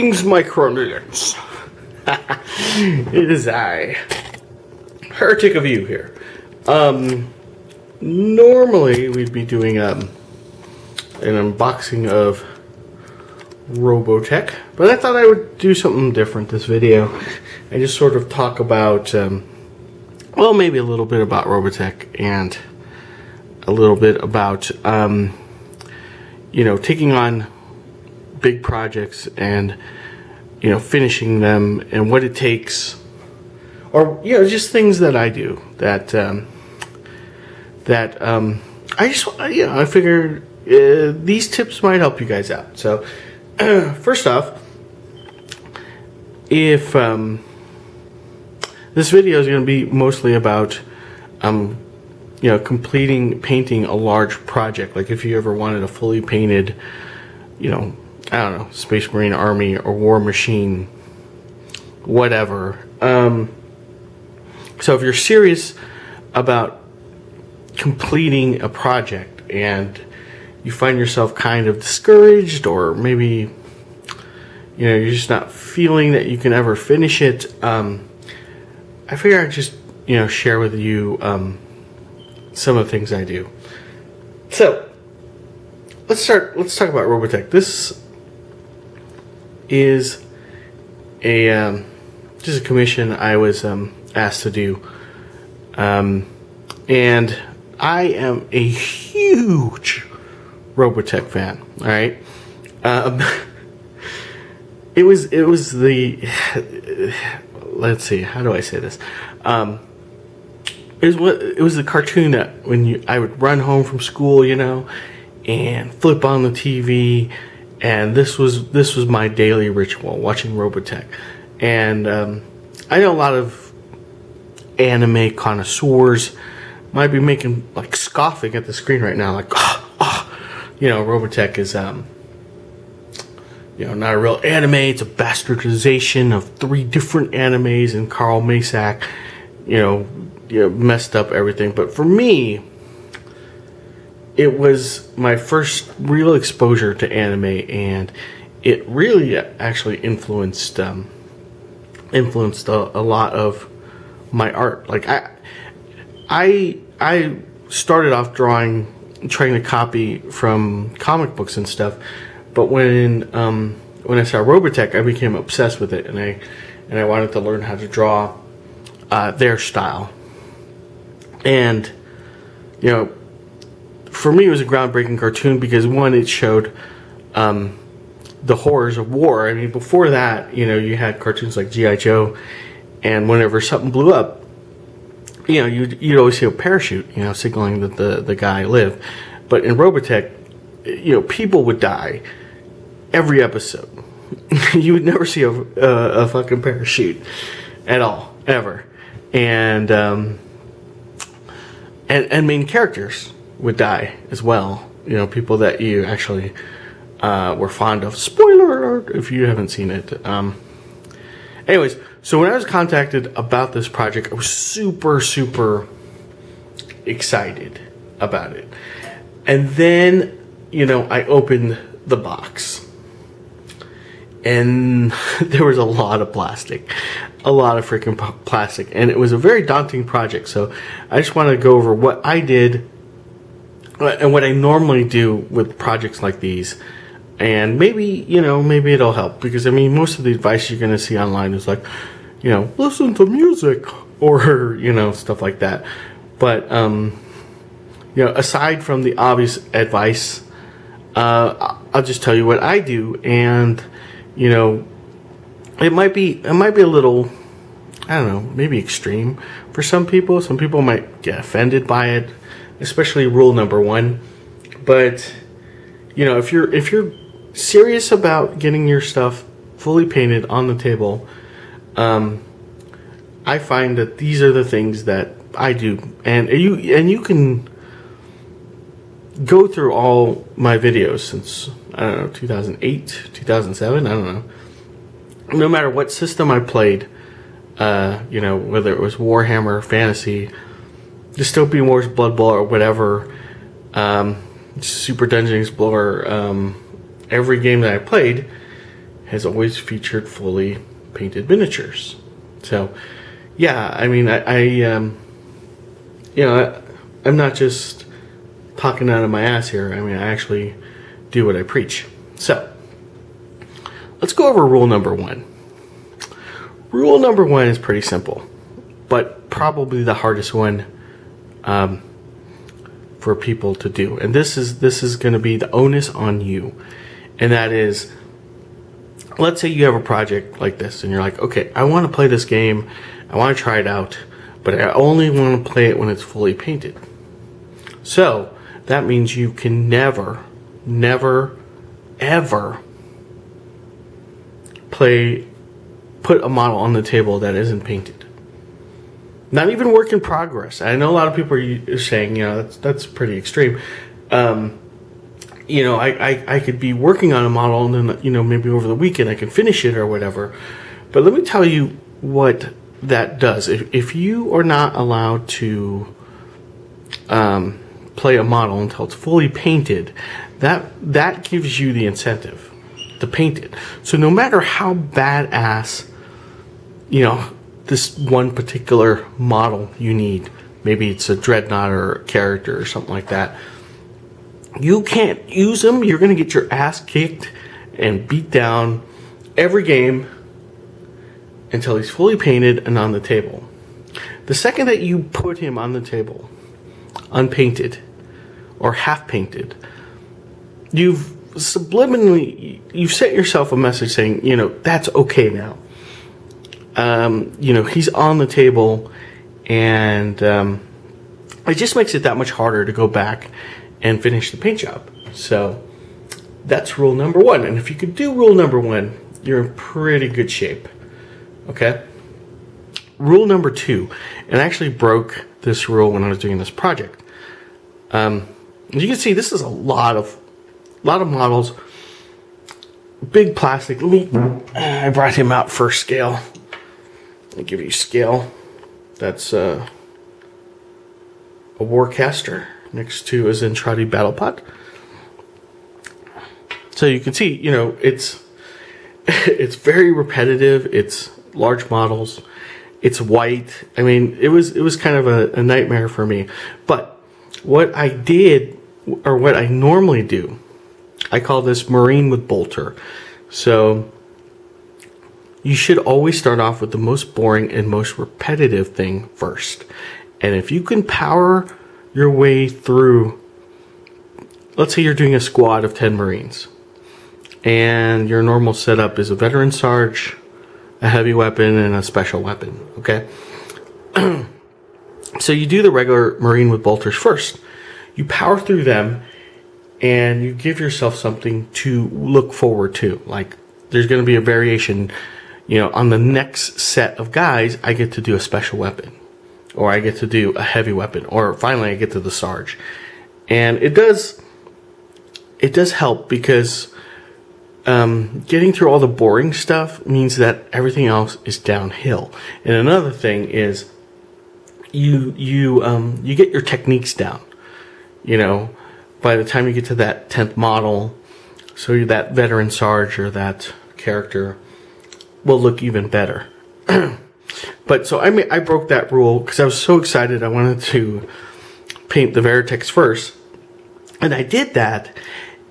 Greetings, Micronians. It is I, Heretic of You here. Normally we'd be doing an unboxing of Robotech, but I thought I would do something different this video. I just sort of talk about, well, maybe a little bit about Robotech and a little bit about, you know, taking on big projects and, you know, finishing them and what it takes, or, you know, just things that I do that I figured these tips might help you guys out. So first off, if this video is going to be mostly about you know, painting a large project, like if you ever wanted a fully painted, you know, I don't know, Space Marine Army or War Machine, whatever. So if you're serious about completing a project and you find yourself kind of discouraged, or maybe, you know, you're just not feeling that you can ever finish it, I figure I'd just, you know, share with you some of the things I do. So let's talk about Robotech. This is a just a commission I was asked to do, and I am a huge Robotech fan. All right, it was the let's see, how do I say this? It was the cartoon that when I would run home from school, you know, and flip on the TV, and this was my daily ritual, watching Robotech. And I know a lot of anime connoisseurs might be scoffing at the screen right now, like, you know, Robotech is you know, not a real anime. It's a bastardization of 3 different animes, and Carl Masak, you know, messed up everything. But for me, it was my first real exposure to anime, and it really actually influenced a lot of my art. Like I started off trying to copy from comic books and stuff, but when I saw Robotech, I became obsessed with it, and I wanted to learn how to draw their style. And, you know, for me, it was a groundbreaking cartoon because, one, it showed the horrors of war. I mean, before that, you know, you had cartoons like G.I. Joe, and whenever something blew up, you know, you'd always see a parachute, you know, signaling that the guy lived. But in Robotech, you know, people would die every episode. You would never see a fucking parachute at all, ever. And main characters would die as well. You know, people that you actually were fond of. Spoiler alert if you haven't seen it. Anyways, so when I was contacted about this project, I was super, super excited about it. And then, you know, I opened the box, and there was a lot of plastic. A lot of freaking plastic. And it was a very daunting project. So I just want to go over what I did and what I normally do with projects like these. And maybe, you know, maybe it'll help. Because, I mean, most of the advice you're going to see online is like, you know, listen to music, or, you know, stuff like that. But, you know, aside from the obvious advice, I'll just tell you what I do. And, you know, it might be a little, I don't know, maybe extreme for some people. Some people might get offended by it, especially rule number 1. But, you know, if you're serious about getting your stuff fully painted on the table, I find that these are the things that I do, and you can go through all my videos since, I don't know, 2008, 2007, I don't know. No matter what system I played, you know, whether it was Warhammer, Fantasy, Dystopian Wars, Blood Bowl, or whatever, Super Dungeon Explorer, every game that I played has always featured fully painted miniatures. So, yeah, I mean, I'm not just talking out of my ass here. I mean, I actually do what I preach. So, let's go over rule number 1. Rule number 1 is pretty simple, but probably the hardest one for people to do. And this is going to be the onus on you. And that is, let's say you have a project like this and you're like, okay, I want to play this game. I want to try it out, but I only want to play it when it's fully painted. So that means you can never, ever put a model on the table that isn't painted. Not even work in progress. I know a lot of people are saying, that's pretty extreme. I could be working on a model and then, maybe over the weekend I can finish it or whatever. But let me tell you what that does. If you are not allowed to play a model until it's fully painted, that gives you the incentive to paint it. So no matter how badass, this one particular model you need, maybe it's a dreadnought or a character or something like that, you can't use them. You're going to get your ass kicked and beat down every game until he's fully painted and on the table. The second that you put him on the table, unpainted or half painted, you've set yourself a message saying, that's okay now. He's on the table, and it just makes it that much harder to go back and finish the paint job. So that's rule number 1. And if you could do rule number 1, you're in pretty good shape. Okay? Rule number 2, and I actually broke this rule when I was doing this project. As you can see, this is a lot of models. Big plastic. I brought him out for scale. I'll give you scale. That's a Warcaster next to a Zentradi battle pot. So you can see, it's very repetitive. It's large models. It's white. I mean, it was kind of a nightmare for me. But what I did, or what I normally do, I call this Marine with Bolter. So you should always start off with the most boring and most repetitive thing first. And if you can power your way through, let's say you're doing a squad of 10 Marines, and your normal setup is a veteran sarge, a heavy weapon, and a special weapon, okay? So you do the regular Marine with bolters first. You power through them, and you give yourself something to look forward to. Like, there's going to be a variation, on the next set of guys, I get to do a special weapon, or I get to do a heavy weapon, or finally I get to the sarge. And it does help, because getting through all the boring stuff means that everything else is downhill. And another thing is you get your techniques down. By the time you get to that 10th model, so that veteran sarge or that character will look even better. But so I broke that rule because I was so excited. I wanted to paint the Veritex first, and I did that.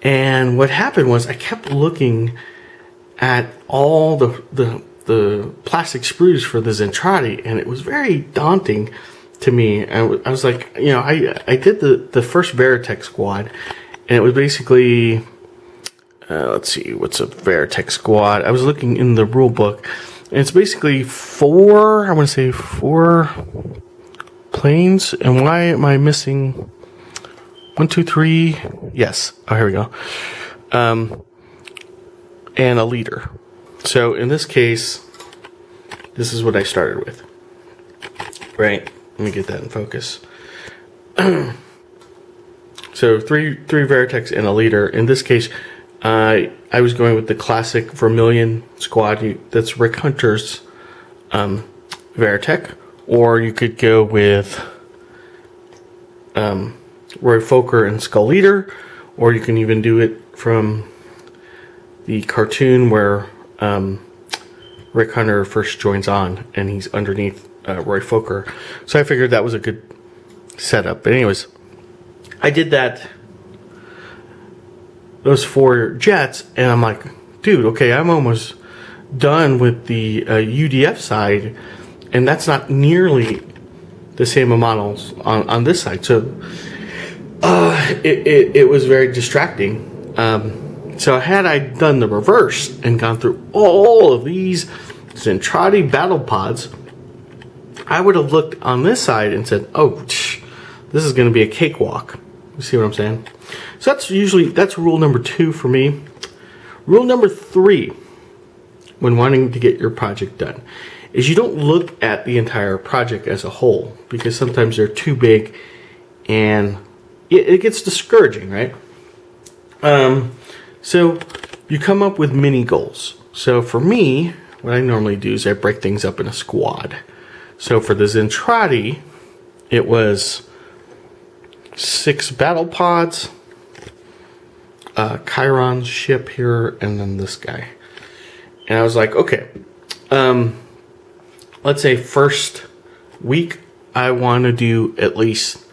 And what happened was I kept looking at all the plastic sprues for the Zentradi, and it was very daunting to me. I was like, I did the first Veritex squad, and it was basically, let's see, what's a Veritex squad? I was looking in the rule book, and it's basically 4 planes. And why am I missing 1, 2, 3? Yes. Oh, here we go. And a leader. So in this case, this is what I started with. Right. Let me get that in focus. So three Veritex and a leader. In this case, I was going with the classic Vermilion squad. That's Rick Hunter's Veritech. Or you could go with Roy Fokker and Skull Leader. Or you can even do it from the cartoon where Rick Hunter first joins on, and he's underneath Roy Fokker. So I figured that was a good setup. But anyways, I did those 4 jets, and I'm like, dude, okay, I'm almost done with the UDF side, and that's not nearly the same of models on this side. So it was very distracting. So had I done the reverse and gone through all of these Zentradi battle pods, I would have looked on this side and said, oh, this is going to be a cakewalk. You see what I'm saying? So that's rule number 2 for me. Rule number 3, when wanting to get your project done, is you don't look at the entire project as a whole, because sometimes they're too big and it gets discouraging, right? So you come up with mini goals. So for me, what I normally do is I break things up in a squad. So for the Zentradi, it was 6 battle pods, Chiron's ship here, and then this guy. And I was like, okay, let's say first week I want to do at least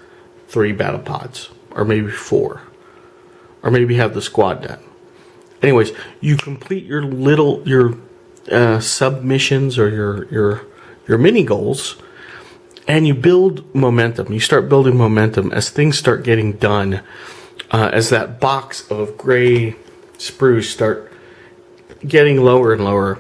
3 battle pods, or maybe 4, or maybe have the squad done. Anyways, you complete your sub missions or your mini goals, and you build momentum. You start building momentum as things start getting done, as that box of gray sprues start getting lower and lower.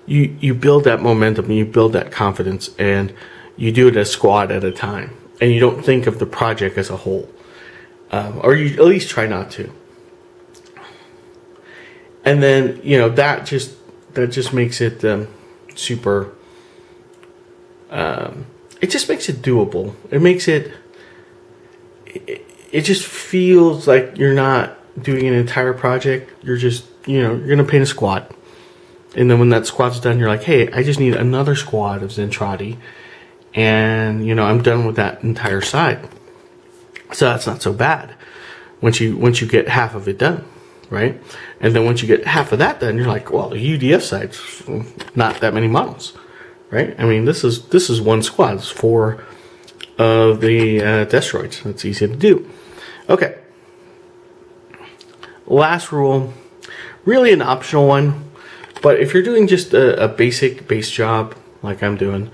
You build that momentum, and you build that confidence, and you do it a squad at a time, and you don't think of the project as a whole, or you at least try not to. And then, you know, that just makes it super. It just makes it doable. It makes it. It just feels like you're not doing an entire project. You're just, you're gonna paint a squad, and then when that squad's done, you're like, hey, I just need another squad of Zentradi, and I'm done with that entire side. So that's not so bad once you get half of it done. Right? And then once you get half of that done, you're like, well, the UDF side's not that many models, right? I mean, this is one squad. It's 4 of the destroids. That's easy to do. Okay. Last rule, really an optional one, but if you're doing just a basic base job like I'm doing,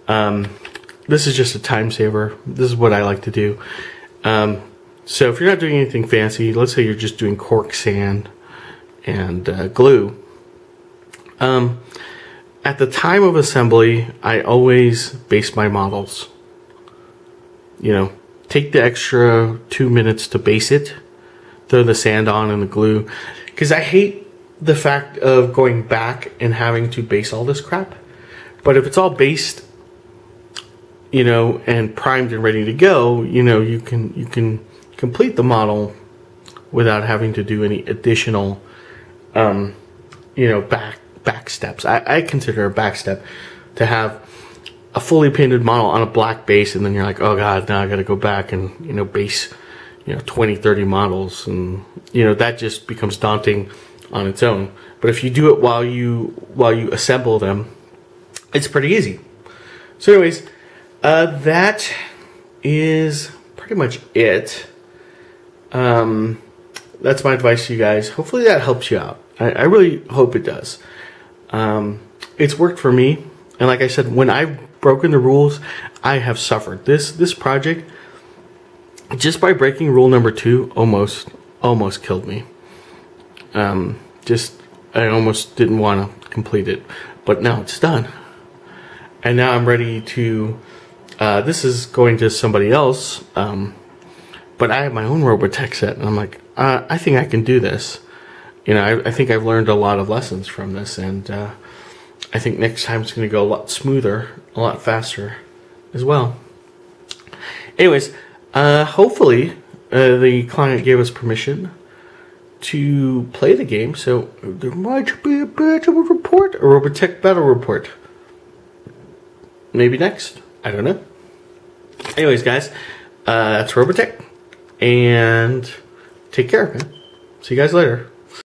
this is just a time saver. This is what I like to do. So if you're not doing anything fancy, let's say you're just doing cork sand and glue. At the time of assembly, I always base my models. Take the extra 2 minutes to base it, throw the sand on and the glue, because I hate the fact of going back and having to base all this crap. But if it's all based, and primed and ready to go, you can complete the model without having to do any additional, back steps. I consider a back step to have a fully painted model on a black base, and then you're like, oh god, now I got to go back and base 20, 30 models, and that just becomes daunting on its own. But if you do it while you assemble them, it's pretty easy. So anyways, that is pretty much it. That's my advice to you guys. Hopefully that helps you out. I really hope it does. It's worked for me, and like I said, when I've broken the rules, I have suffered. This project, just by breaking rule number 2, almost killed me. I almost didn't want to complete it, but now it's done, and now I'm ready to. This is going to somebody else. But I have my own Robotech set, and I'm like, I think I can do this. I think I've learned a lot of lessons from this, and I think next time it's going to go a lot smoother, a lot faster as well. Anyways, hopefully the client gave us permission to play the game, so there might be a bit of a report, a Robotech battle report. Maybe next. I don't know. Anyways, guys, that's Robotech. And take care, man. See you guys later.